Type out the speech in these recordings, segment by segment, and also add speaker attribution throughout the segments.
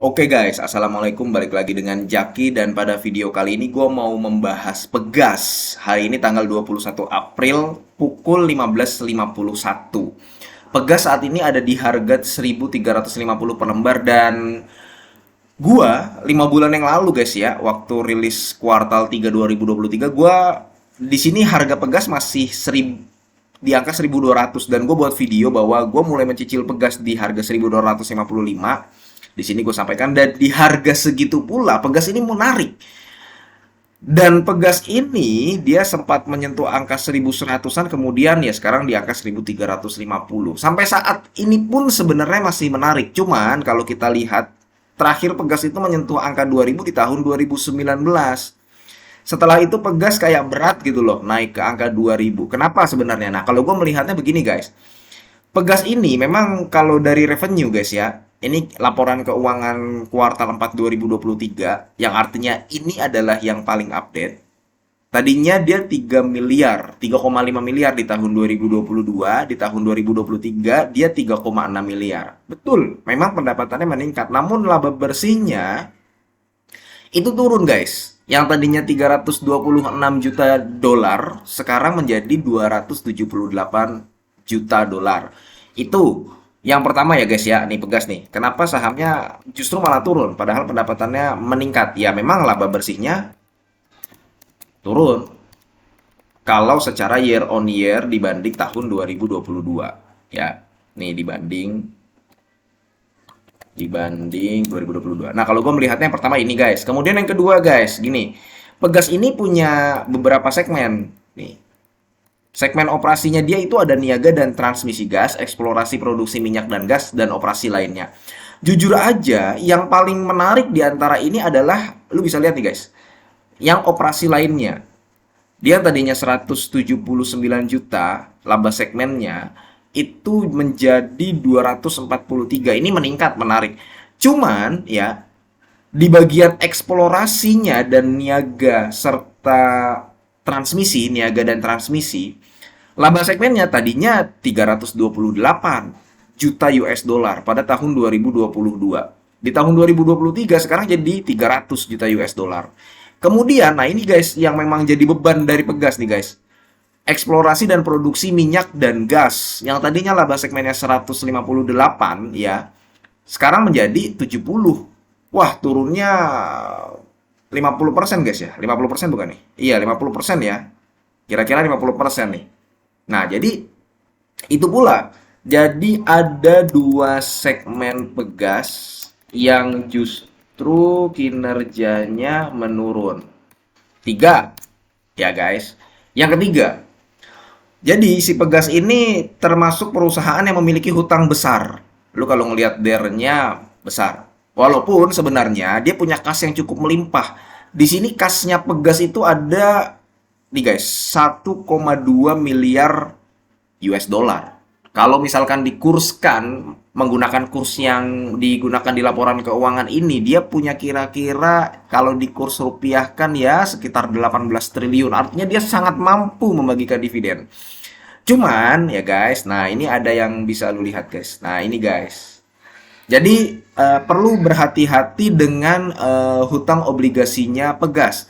Speaker 1: Oke guys, Assalamualaikum, balik lagi dengan Jaki dan pada video kali ini gue mau membahas Pegas. Hari ini tanggal 21 April pukul 15.51. Pegas saat ini ada di harga 1.350 per lembar dan gua 5 bulan yang lalu guys ya, waktu rilis kuartal 3 2023, gua di sini harga Pegas masih 1000 di angka 1.200 dan gue buat video bahwa gue mulai mencicil Pegas di harga 1.255. Di sini gue sampaikan dan di harga segitu pula Pegas ini menarik. Dan Pegas ini dia sempat menyentuh angka 1.100-an, kemudian ya sekarang di angka 1.350. Sampai saat ini pun sebenarnya masih menarik. Cuman kalau kita lihat terakhir Pegas itu menyentuh angka 2.000 di tahun 2019. Setelah itu Pegas kayak berat gitu loh, naik ke angka 2.000. Kenapa sebenarnya? Nah, kalau gue melihatnya begini guys. Pegas ini memang kalau dari revenue guys ya, ini laporan keuangan kuartal 4 2023, yang artinya ini adalah yang paling update. Tadinya dia 3 miliar, 3,5 miliar di tahun 2022, di tahun 2023 dia 3,6 miliar. Betul, memang pendapatannya meningkat, namun laba bersihnya itu turun guys. Yang tadinya 326 juta dolar sekarang menjadi 278 juta dolar. Itu yang pertama ya guys ya, nih Pegas nih. Kenapa sahamnya justru malah turun padahal pendapatannya meningkat? Ya memang laba bersihnya turun kalau secara year on year dibanding tahun 2022 ya. Nih dibanding 2022. Nah, kalau gue melihatnya yang pertama ini guys. Kemudian yang kedua guys, gini. Pegas ini punya beberapa segmen. Nih, segmen operasinya dia itu ada niaga dan transmisi gas, eksplorasi produksi minyak dan gas, dan operasi lainnya. Jujur aja, yang paling menarik di antara ini adalah, lu bisa lihat nih guys, yang operasi lainnya. Dia tadinya 179 juta, laba segmennya, itu menjadi 243. Ini meningkat, menarik. Cuman, ya, di bagian eksplorasinya dan niaga serta niaga dan transmisi, laba segmennya tadinya 328 juta US dollar pada tahun 2022. Di tahun 2023 sekarang jadi 300 juta US dollar. Kemudian, nah ini guys yang memang jadi beban dari Pegas nih guys. Eksplorasi dan produksi minyak dan gas yang tadinya laba segmennya 158 ya, sekarang menjadi 70. Wah, turunnya 50% guys ya. 50% bukan nih? Iya, 50% ya. Kira-kira 50% nih. Nah, jadi itu pula. Jadi ada dua segmen Pegas yang justru kinerjanya menurun. Tiga, ya guys. Yang ketiga, jadi si Pegas ini termasuk perusahaan yang memiliki hutang besar. Lu kalau ngelihat DER-nya besar. Walaupun sebenarnya dia punya kas yang cukup melimpah. Di sini kasnya Pegas itu ada nih guys, 1,2 miliar US dollar. Kalau misalkan dikurskan menggunakan kurs yang digunakan di laporan keuangan ini, dia punya kira-kira kalau dikurs rupiahkan ya sekitar 18 triliun. Artinya dia sangat mampu membagikan dividen. Cuman ya guys, nah ini ada yang bisa lu lihat guys. Nah ini guys. Jadi perlu berhati-hati dengan hutang obligasinya Pegas.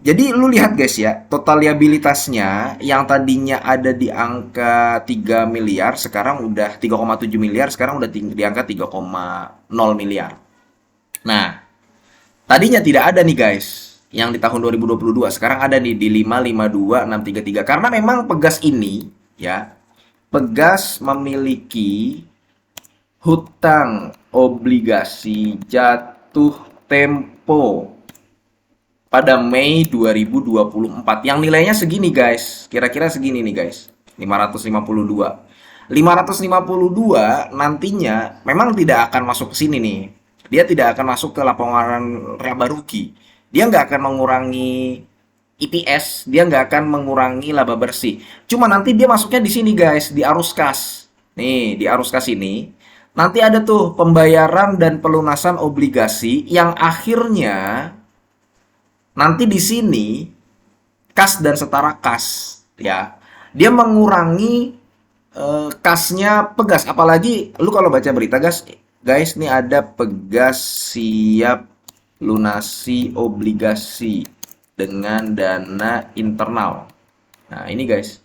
Speaker 1: Jadi lu lihat guys ya, total liabilitasnya yang tadinya ada di angka 3 miliar, sekarang udah 3,7 miliar, sekarang udah di angka 3,0 miliar. Nah, tadinya tidak ada nih guys, yang di tahun 2022, sekarang ada nih di 552,633. Karena memang Pegas ini ya, Pegas memiliki hutang obligasi jatuh tempo pada Mei 2024 yang nilainya segini guys. Kira-kira segini nih guys. 552. 552 nantinya memang tidak akan masuk ke sini nih. Dia tidak akan masuk ke laporan laba rugi. Dia nggak akan mengurangi EPS, dia nggak akan mengurangi laba bersih. Cuma nanti dia masuknya di sini guys, di arus kas. Nih, di arus kas ini nanti ada tuh pembayaran dan pelunasan obligasi yang akhirnya nanti di sini kas dan setara kas ya. Dia mengurangi kasnya Pegas. Apalagi lu kalau baca berita guys, guys, nih ada Pegas siap lunasi obligasi dengan dana internal. Nah, ini guys.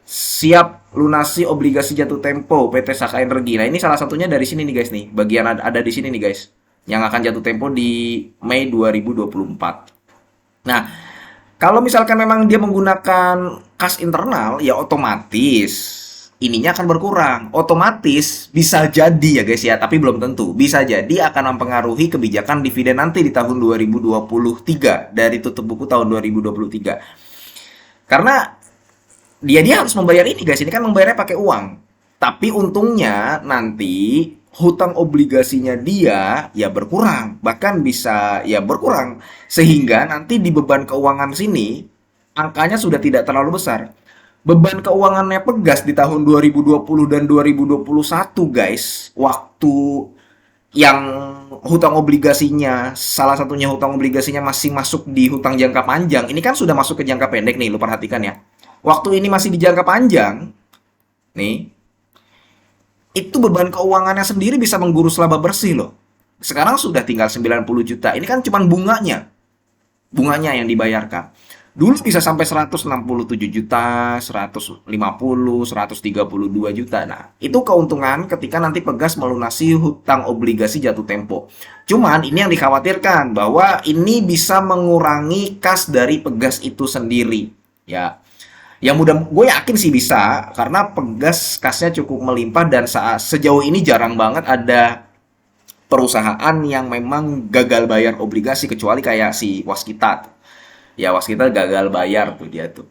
Speaker 1: Siap lunasi obligasi jatuh tempo PT Saka Energi. Nah, ini salah satunya dari sini nih guys nih. Bagian ada di sini nih guys. Yang akan jatuh tempo di Mei 2024. Nah, kalau misalkan memang dia menggunakan kas internal, ya otomatis ininya akan berkurang. Otomatis bisa jadi ya guys ya, tapi belum tentu. Bisa jadi akan mempengaruhi kebijakan dividen nanti di tahun 2023 dari tutup buku tahun 2023. Karena dia harus membayar ini guys, ini kan membayarnya pakai uang. Tapi untungnya nanti hutang obligasinya dia ya berkurang, bahkan bisa ya berkurang sehingga nanti di beban keuangan sini angkanya sudah tidak terlalu besar. Beban keuangannya Pegas di tahun 2020 dan 2021 guys, waktu yang hutang obligasinya salah satunya hutang obligasinya masih masuk di hutang jangka panjang. Ini kan sudah masuk ke jangka pendek nih, lu perhatikan ya. Waktu ini masih di jangka panjang nih, itu beban keuangannya sendiri bisa menggurus laba bersih loh. Sekarang sudah tinggal 90 juta. Ini kan cuma bunganya. Bunganya yang dibayarkan. Dulu bisa sampai 167 juta, 150, 132 juta. Nah, itu keuntungan ketika nanti Pegas melunasi hutang obligasi jatuh tempo. Cuman ini yang dikhawatirkan bahwa ini bisa mengurangi kas dari Pegas itu sendiri. Ya, yang mudah gue yakin sih bisa karena Pegas kasnya cukup melimpah dan sejauh ini jarang banget ada perusahaan yang memang gagal bayar obligasi kecuali kayak si Waskita. Ya Waskita gagal bayar tuh dia tuh.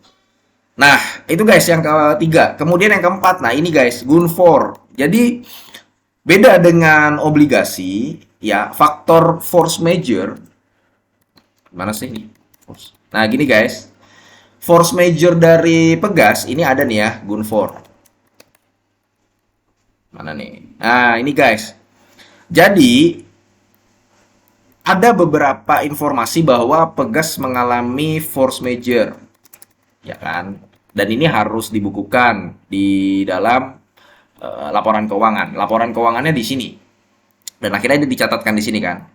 Speaker 1: Nah, itu guys yang ketiga. Kemudian yang keempat, nah ini guys, Gunvor. Jadi beda dengan obligasi, ya faktor force major. Mana sih ini? Nah, gini guys. Force major dari Pegas ini ada nih ya, Gunvor. Mana nih? Nah, ini guys. Jadi ada beberapa informasi bahwa Pegas mengalami force major, ya kan? Dan ini harus dibukukan di dalam laporan keuangan. Laporan keuangannya di sini. Dan akhirnya dicatatkan di sini kan.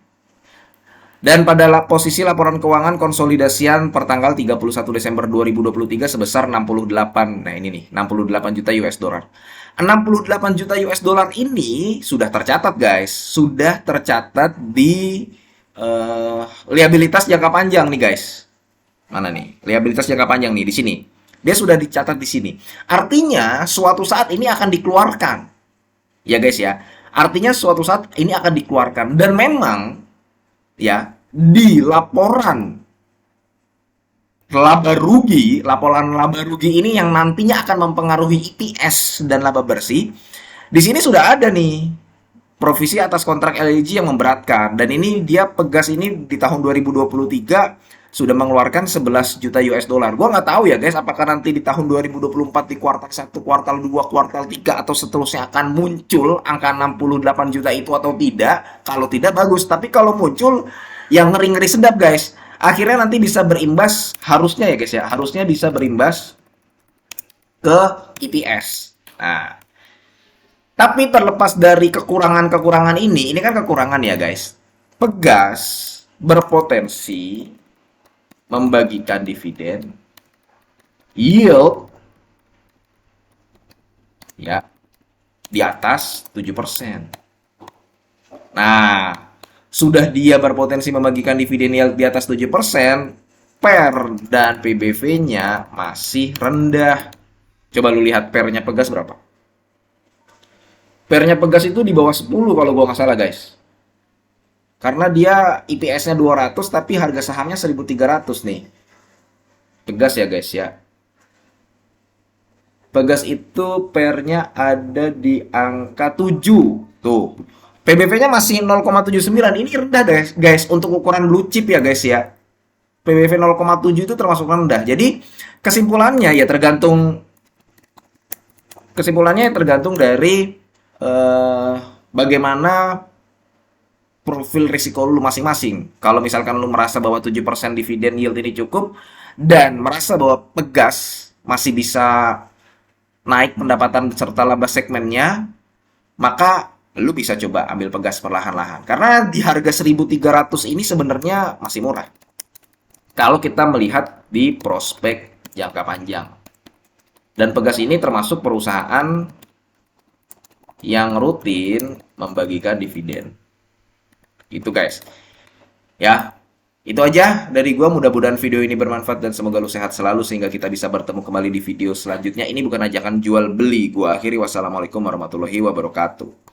Speaker 1: Dan pada posisi laporan keuangan konsolidasian pertanggal 31 Desember 2023 sebesar 68. Nah, ini nih, 68 juta US dollar. 68 juta US dollar ini sudah tercatat, guys. Sudah tercatat di liabilitas jangka panjang nih, guys. Mana nih? Liabilitas jangka panjang nih di sini. Dia sudah dicatat di sini. Artinya suatu saat ini akan dikeluarkan. Ya, guys ya. Artinya suatu saat ini akan dikeluarkan dan memang ya di laporan laporan laba rugi ini yang nantinya akan mempengaruhi EPS dan laba bersih. Di sini sudah ada nih provisi atas kontrak LNG yang memberatkan dan ini dia Pegas ini di tahun 2023 sudah mengeluarkan 11 juta US dollar. Gua nggak tahu ya guys, apakah nanti di tahun 2024 di kuartal 1, kuartal 2, kuartal 3 atau seterusnya akan muncul angka 68 juta itu atau tidak. Kalau tidak bagus, tapi kalau muncul yang ngeri-ngeri sedap guys. Akhirnya nanti bisa berimbas, harusnya ya guys ya, harusnya bisa berimbas ke EPS. Nah, tapi terlepas dari kekurangan-kekurangan ini kan kekurangan ya guys. Pegas berpotensi membagikan dividen yield ya di atas 7%. Nah, sudah dia berpotensi membagikan dividen yield di atas 7%, PER dan PBV-nya masih rendah. Coba lu lihat PER-nya Pegas berapa? PER-nya Pegas itu di bawah 10 kalau gua nggak salah, guys. Karena dia IPS-nya 200 tapi harga sahamnya 1.300 nih. Pegas ya guys ya. Pegas itu PER-nya ada di angka 7. Tuh. PBV-nya masih 0,79. Ini rendah guys untuk ukuran blue chip ya guys ya. PBV 0,7 itu termasuk rendah. Jadi kesimpulannya tergantung dari bagaimana profil risiko lu masing-masing. Kalau misalkan lu merasa bahwa 7% dividen yield ini cukup dan merasa bahwa Pegas masih bisa naik pendapatan serta laba segmennya, maka lu bisa coba ambil Pegas perlahan-lahan. Karena di harga 1.300 ini sebenarnya masih murah. Kalau kita melihat di prospek jangka panjang. Dan Pegas ini termasuk perusahaan yang rutin membagikan dividen. Gitu guys. Ya, itu aja dari gua. Mudah-mudahan video ini bermanfaat dan semoga lu sehat selalu sehingga kita bisa bertemu kembali di video selanjutnya. Ini bukan ajakan jual beli. Gua akhiri. Wassalamualaikum warahmatullahi wabarakatuh.